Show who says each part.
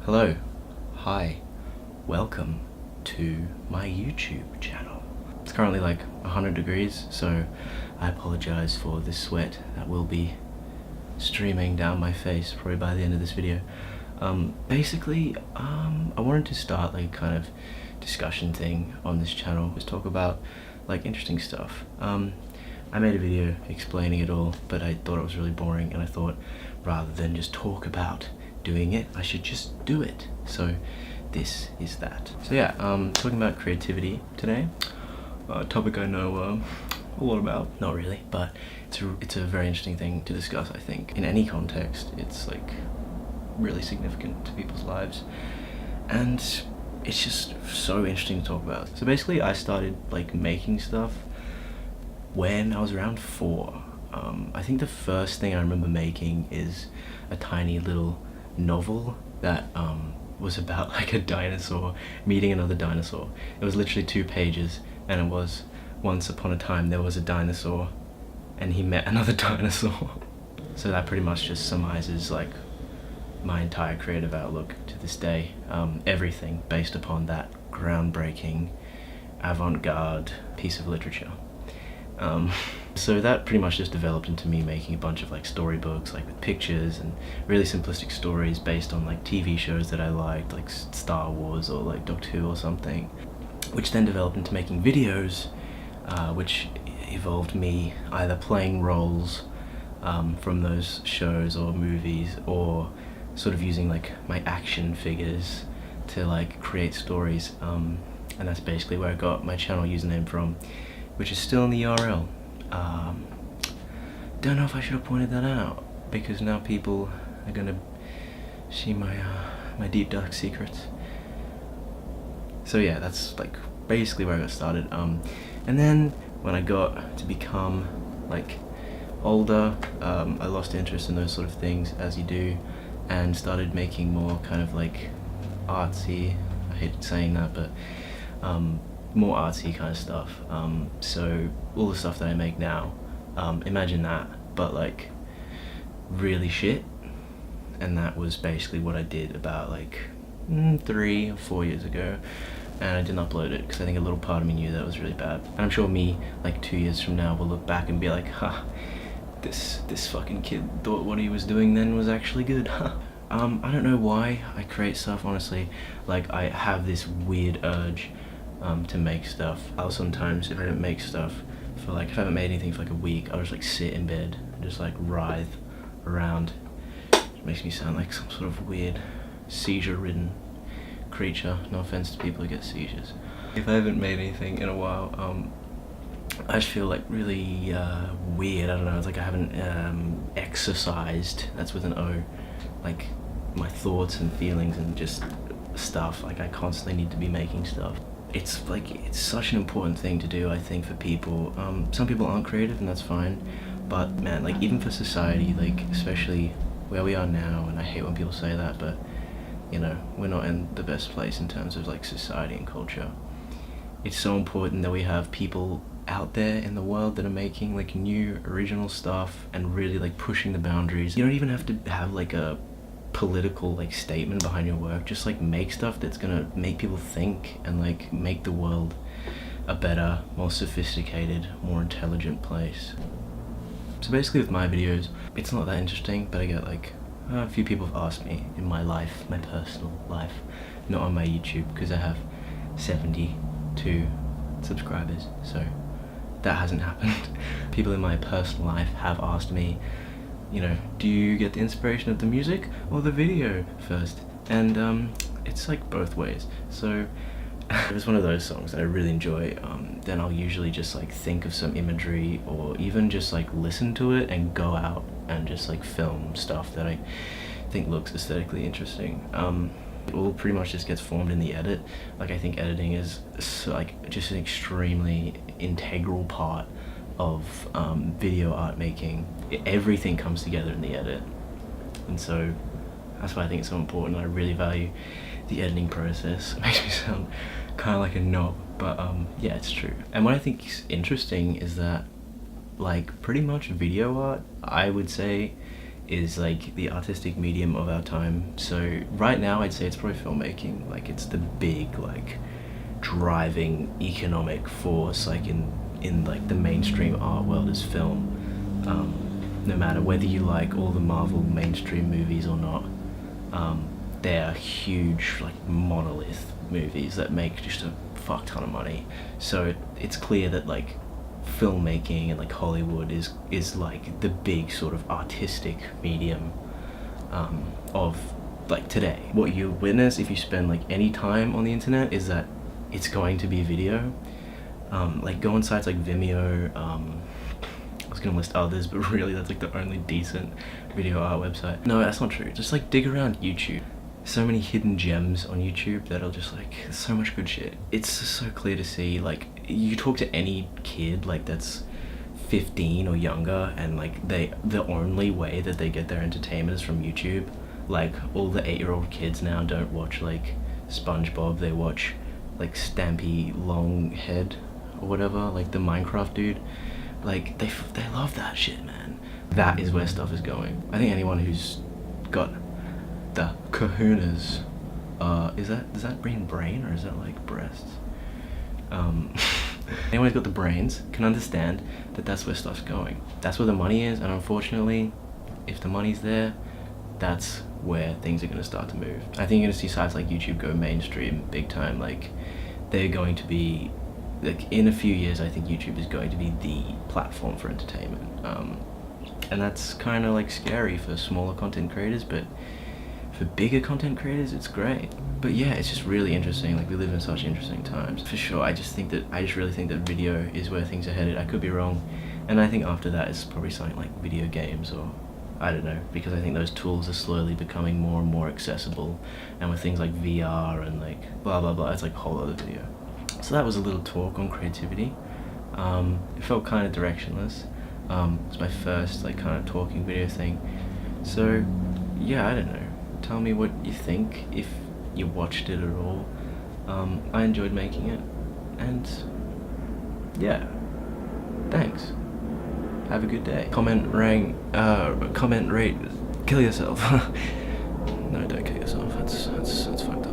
Speaker 1: Hello, hi, welcome to my YouTube channel. It's currently like 100 degrees, so I apologize for the sweat that will be streaming down my face probably by the end of this video. Basically, I wanted to start like kind of discussion thing on this channel, just talk about like interesting stuff. I made a video explaining it all, but I thought it was really boring, and I thought rather than just talk about doing it, I should just do it. So this is that. So yeah, talking about creativity today, a topic I know a lot about. Not really, but it's a very interesting thing to discuss. I think in any context, it's like really significant to people's lives, and it's just so interesting to talk about. So basically, I started like making stuff when I was around 4. I think the first thing I remember making is a tiny little novel that was about like a dinosaur meeting another dinosaur. It was literally 2 pages, and it was once upon a time there was a dinosaur and he met another dinosaur. So that pretty much just summarizes like my entire creative outlook to this day. Everything based upon that groundbreaking avant-garde piece of literature. So that pretty much just developed into me making a bunch of like storybooks, like with pictures and really simplistic stories based on like TV shows that I liked, like Star Wars or like Doctor Who or something, which then developed into making videos, which evolved me either playing roles from those shows or movies, or sort of using like my action figures to like create stories, and that's basically where I got my channel username from, which is still in the URL. Don't know if I should have pointed that out, because now people are gonna see my my deep dark secrets. So yeah, that's like basically where I got started. And then when I got to become like older, I lost interest in those sort of things, as you do, and started making more kind of like artsy, I hate saying that, but more artsy kind of stuff. So all the stuff that I make now, imagine that, but like really shit. And that was basically what I did about like 3 or 4 years ago, and I didn't upload it because I think a little part of me knew that it was really bad. And I'm sure me like 2 years from now will look back and be like, huh, this fucking kid thought what he was doing then was actually good. I don't know why I create stuff, honestly. Like, I have this weird urge to make stuff. I'll sometimes, if I don't make stuff for like, if I haven't made anything for like a week, I'll just like sit in bed and just like writhe around. It makes me sound like some sort of weird seizure-ridden creature. No offense to people who get seizures. If I haven't made anything in a while, I just feel like really weird. I don't know, it's like I haven't exercised, that's with an O, like my thoughts and feelings and just stuff. Like, I constantly need to be making stuff. It's like, it's such an important thing to do, I think, for people. Some people aren't creative, and that's fine, but man, like even for society, like especially where we are now, and I hate when people say that, but you know, we're not in the best place in terms of like society and culture. It's so important that we have people out there in the world that are making like new original stuff and really like pushing the boundaries. You don't even have to have like a political like statement behind your work. Just like make stuff that's gonna make people think and like make the world a better, more sophisticated, more intelligent place. So basically with my videos, it's not that interesting, but I get like a few people have asked me in my life, my personal life, not on my YouTube, because I have 72 subscribers, so that hasn't happened. People in my personal life have asked me, you know, do you get the inspiration of the music or the video first? And it's like both ways. So if it's one of those songs that I really enjoy, then I'll usually just like think of some imagery, or even just like listen to it and go out and just like film stuff that I think looks aesthetically interesting. It all pretty much just gets formed in the edit. Like, I think editing is like just an extremely integral part of video art making. Everything comes together in the edit, and so that's why I think it's so important. I really value the editing process. It makes me sound kind of like a knob, but yeah, it's true. And what I think is interesting is that like pretty much video art, I would say, is like the artistic medium of our time. So right now I'd say it's probably filmmaking. Like it's the big like driving economic force like in like the mainstream art world is film. No matter whether you like all the Marvel mainstream movies or not, they're huge like monolith movies that make just a fuck ton of money. So it's clear that like filmmaking and like Hollywood is like the big sort of artistic medium of like today. What you witness if you spend like any time on the internet is that it's going to be video. Like go on sites like Vimeo. I was gonna list others, but really that's like the only decent video art website. No, that's not true. Just like dig around YouTube. So many hidden gems on YouTube that are just like so much good shit. It's just so clear to see. Like you talk to any kid like that's 15 or younger, and like the only way that they get their entertainment is from YouTube. Like all the 8-year-old kids now don't watch like SpongeBob, they watch like Stampy Longhead or whatever, like the Minecraft dude. Like they love that shit, man. That is where stuff is going. I think anyone who's got the kahunas, does that mean brain or is that like breasts? Anyone who's got the brains can understand that that's where stuff's going. That's where the money is, and unfortunately, if the money's there, that's where things are gonna start to move. I think you're gonna see sites like YouTube go mainstream big time. Like they're going to be like in a few years, I think YouTube is going to be the platform for entertainment, and that's kind of like scary for smaller content creators, but for bigger content creators it's great. But yeah, it's just really interesting. Like we live in such interesting times for sure. I just really think that video is where things are headed. I could be wrong, and I think after that it's probably something like video games, or I don't know, because I think those tools are slowly becoming more and more accessible, and with things like VR and like blah blah blah, it's like a whole other video. So that was a little talk on creativity. It felt kind of directionless. It's my first like kind of talking video thing. So yeah, I don't know. Tell me what you think if you watched it at all. I enjoyed making it, and yeah, thanks. Have a good day. Comment, rate, kill yourself. No, don't kill yourself. That's fucked up.